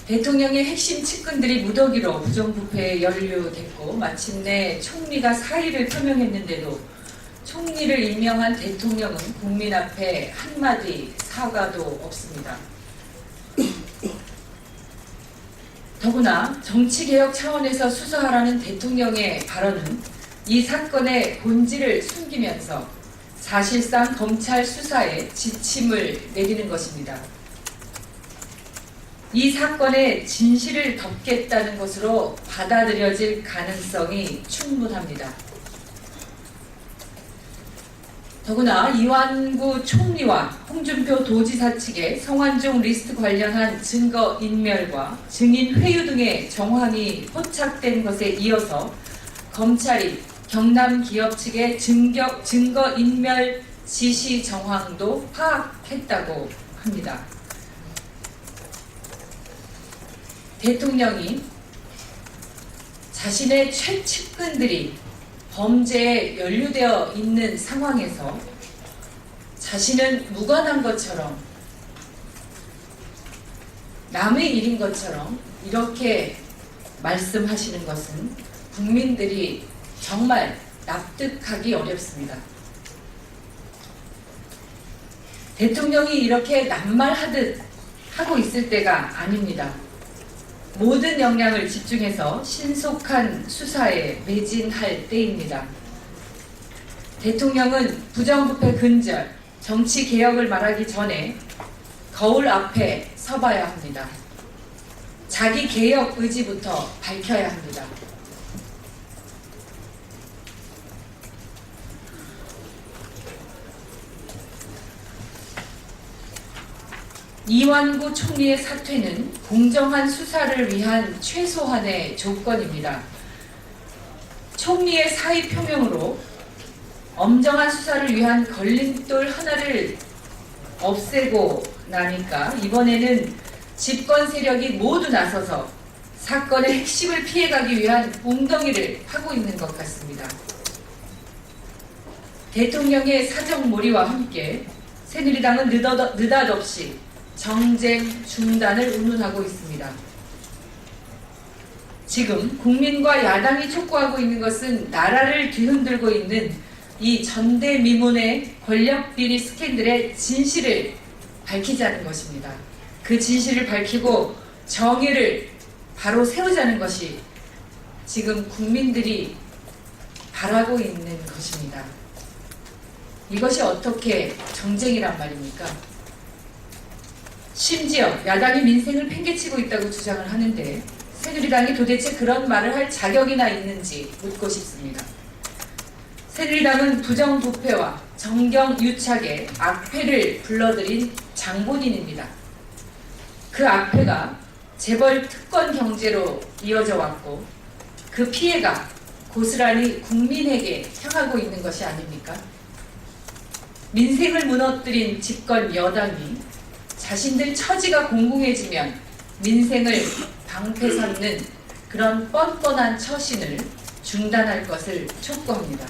대통령의 핵심 측근들이 무더기로 부정부패에 연루됐고 마침내 총리가 사의를 표명했는데도 총리를 임명한 대통령은 국민 앞에 한마디 사과도 없습니다. 더구나 정치개혁 차원에서 수사하라는 대통령의 발언은 이 사건의 본질을 숨기면서 사실상 검찰 수사에 지침을 내리는 것입니다. 이 사건의 진실을 덮겠다는 것으로 받아들여질 가능성이 충분합니다. 더구나 이완구 총리와 홍준표 도지사 측의 성완종 리스트 관련한 증거인멸과 증인 회유 등의 정황이 포착된 것에 이어서 검찰이 경남 기업 측의 증거인멸 지시 정황도 파악했다고 합니다. 대통령이 자신의 최측근들이 범죄에 연루되어 있는 상황에서 자신은 무관한 것처럼 남의 일인 것처럼 이렇게 말씀하시는 것은 국민들이 정말 납득하기 어렵습니다. 대통령이 이렇게 낱말하듯 하고 있을 때가 아닙니다. 모든 역량을 집중해서 신속한 수사에 매진할 때입니다. 대통령은 부정부패 근절, 정치 개혁을 말하기 전에 거울 앞에 서봐야 합니다. 자기 개혁 의지부터 밝혀야 합니다. 이완구 총리의 사퇴는 공정한 수사를 위한 최소한의 조건입니다. 총리의 사의 표명으로 엄정한 수사를 위한 걸림돌 하나를 없애고 나니까 이번에는 집권 세력이 모두 나서서 사건의 핵심을 피해가기 위한 웅덩이를 파고 있는 것 같습니다. 대통령의 사정몰이와 함께 새누리당은 느닷없이 정쟁 중단을 운운하고 있습니다. 지금 국민과 야당이 촉구하고 있는 것은 나라를 뒤흔들고 있는 이 전대미문의 권력비리 스캔들의 진실을 밝히자는 것입니다. 그 진실을 밝히고 정의를 바로 세우자는 것이 지금 국민들이 바라고 있는 것입니다. 이것이 어떻게 정쟁이란 말입니까? 심지어 야당이 민생을 팽개치고 있다고 주장을 하는데 새누리당이 도대체 그런 말을 할 자격이나 있는지 묻고 싶습니다. 새누리당은 부정부패와 정경유착의 악패를 불러들인 장본인입니다. 그 악패가 재벌 특권 경제로 이어져 왔고 그 피해가 고스란히 국민에게 향하고 있는 것이 아닙니까? 민생을 무너뜨린 집권 여당이 자신들 처지가 공공해지면 민생을 방패 삼는 그런 뻔뻔한 처신을 중단할 것을 촉구합니다.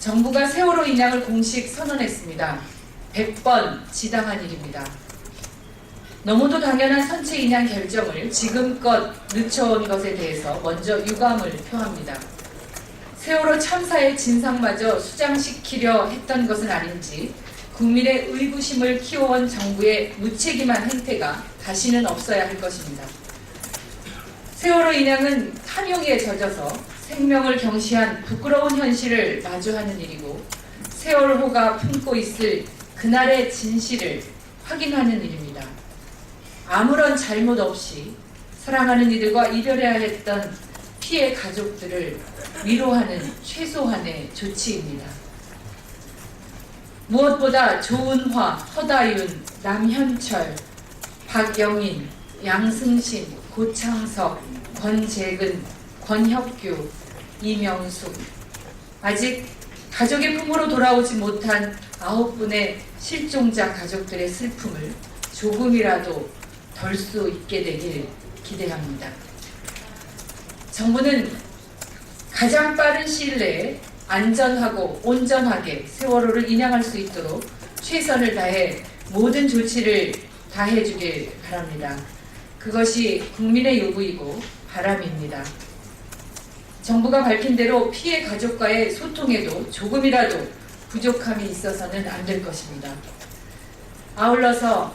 정부가 세월호 인양을 공식 선언했습니다. 100번 지당한 일입니다. 너무도 당연한 선체 인양 결정을 지금껏 늦춰온 것에 대해서 먼저 유감을 표합니다. 세월호 참사의 진상마저 수장시키려 했던 것은 아닌지 국민의 의구심을 키워온 정부의 무책임한 행태가 다시는 없어야 할 것입니다. 세월호 인양은 탐욕에 젖어서 생명을 경시한 부끄러운 현실을 마주하는 일이고 세월호가 품고 있을 그날의 진실을 확인하는 일입니다. 아무런 잘못 없이 사랑하는 이들과 이별해야 했던 피해 가족들을 위로하는 최소한의 조치입니다. 무엇보다 조은화, 허다윤, 남현철, 박영인, 양승신, 고창석, 권재근, 권혁규, 이명숙, 아직 가족의 품으로 돌아오지 못한 9분의 실종자 가족들의 슬픔을 조금이라도 덜 수 있게 되길 기대합니다. 정부는 가장 빠른 시일 내에 안전하고 온전하게 세월호를 인양할 수 있도록 최선을 다해 모든 조치를 다해주길 바랍니다. 그것이 국민의 요구이고 바람입니다. 정부가 밝힌 대로 피해 가족과의 소통에도 조금이라도 부족함이 있어서는 안 될 것입니다. 아울러서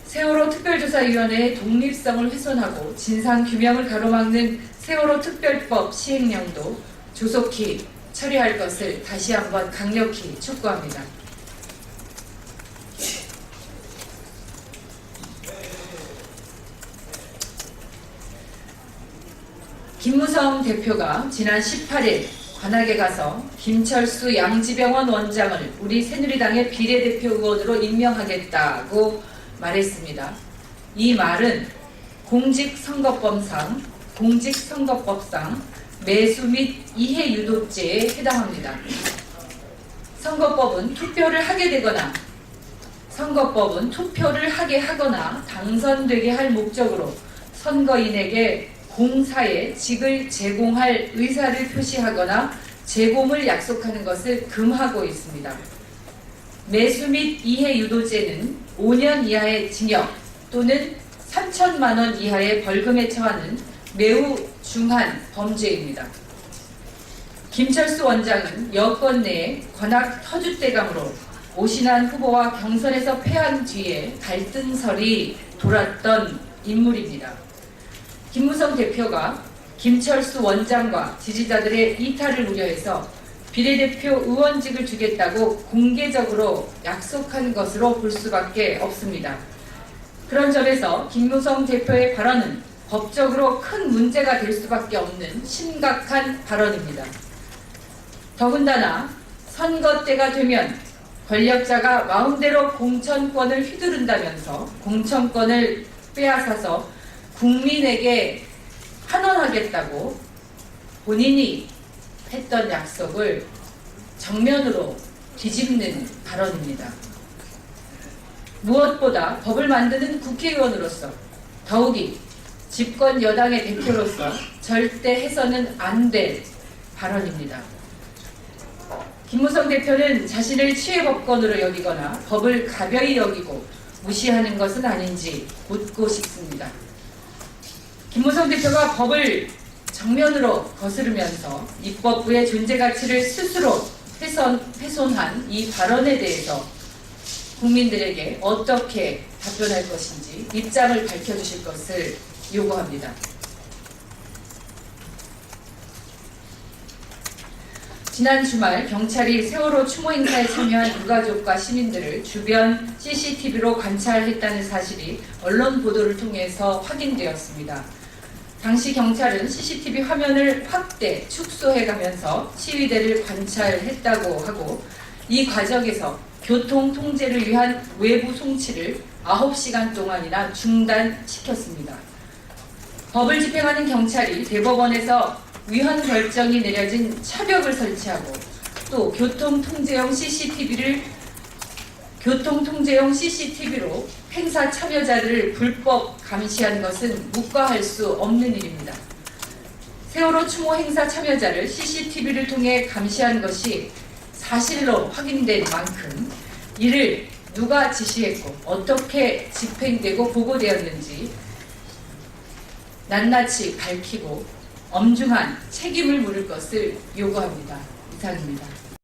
세월호 특별조사위원회의 독립성을 훼손하고 진상규명을 가로막는 세월호 특별법 시행령도 조속히 처리할 것을 다시 한번 강력히 촉구합니다. 김무성 대표가 지난 18일 관악에 가서 김철수 양지병원 원장을 우리 새누리당의 비례대표 의원으로 임명하겠다고 말했습니다. 이 말은 공직선거법상 매수 및 이해 유도죄에 해당합니다. 선거법은 투표를 하게 하거나 당선되게 할 목적으로 선거인에게 공사에 직을 제공할 의사를 표시하거나 제공을 약속하는 것을 금하고 있습니다. 매수 및 이해 유도죄는 5년 이하의 징역 또는 3천만 원 이하의 벌금에 처하는 매우 중한 범죄입니다. 김철수 원장은 여권 내에 관악 터줏대감으로 오신환 후보와 경선에서 패한 뒤에 갈등설이 돌았던 인물입니다. 김무성 대표가 김철수 원장과 지지자들의 이탈을 우려해서 비례대표 의원직을 주겠다고 공개적으로 약속한 것으로 볼 수밖에 없습니다. 그런 점에서 김무성 대표의 발언은 법적으로 큰 문제가 될 수밖에 없는 심각한 발언입니다. 더군다나 선거 때가 되면 권력자가 마음대로 공천권을 휘두른다면서 공천권을 빼앗아서 국민에게 환원하겠다고 본인이 했던 약속을 정면으로 뒤집는 발언입니다. 무엇보다 법을 만드는 국회의원으로서 더욱이 집권 여당의 대표로서 절대 해서는 안 될 발언입니다. 김무성 대표는 자신을 치외법권으로 여기거나 법을 가벼이 여기고 무시하는 것은 아닌지 묻고 싶습니다. 김무성 대표가 법을 정면으로 거스르면서 입법부의 존재 가치를 스스로 훼손한 이 발언에 대해서 국민들에게 어떻게 답변할 것인지 입장을 밝혀주실 것을 요구합니다. 지난 주말 경찰이 세월호 추모 행사에 참여한 유가족과 시민들을 주변 CCTV로 관찰했다는 사실이 언론 보도를 통해서 확인되었습니다. 당시 경찰은 CCTV 화면을 확대, 축소해가면서 시위대를 관찰했다고 하고 이 과정에서 교통 통제를 위한 외부 송치를 9시간 동안이나 중단시켰습니다. 법을 집행하는 경찰이 대법원에서 위헌 결정이 내려진 차벽을 설치하고 또 교통통제용 CCTV로 행사 참여자들을 불법 감시한 것은 묵과할 수 없는 일입니다. 세월호 추모 행사 참여자를 CCTV를 통해 감시한 것이 사실로 확인된 만큼 이를 누가 지시했고 어떻게 집행되고 보고되었는지 낱낱이 밝히고 엄중한 책임을 물을 것을 요구합니다. 이상입니다.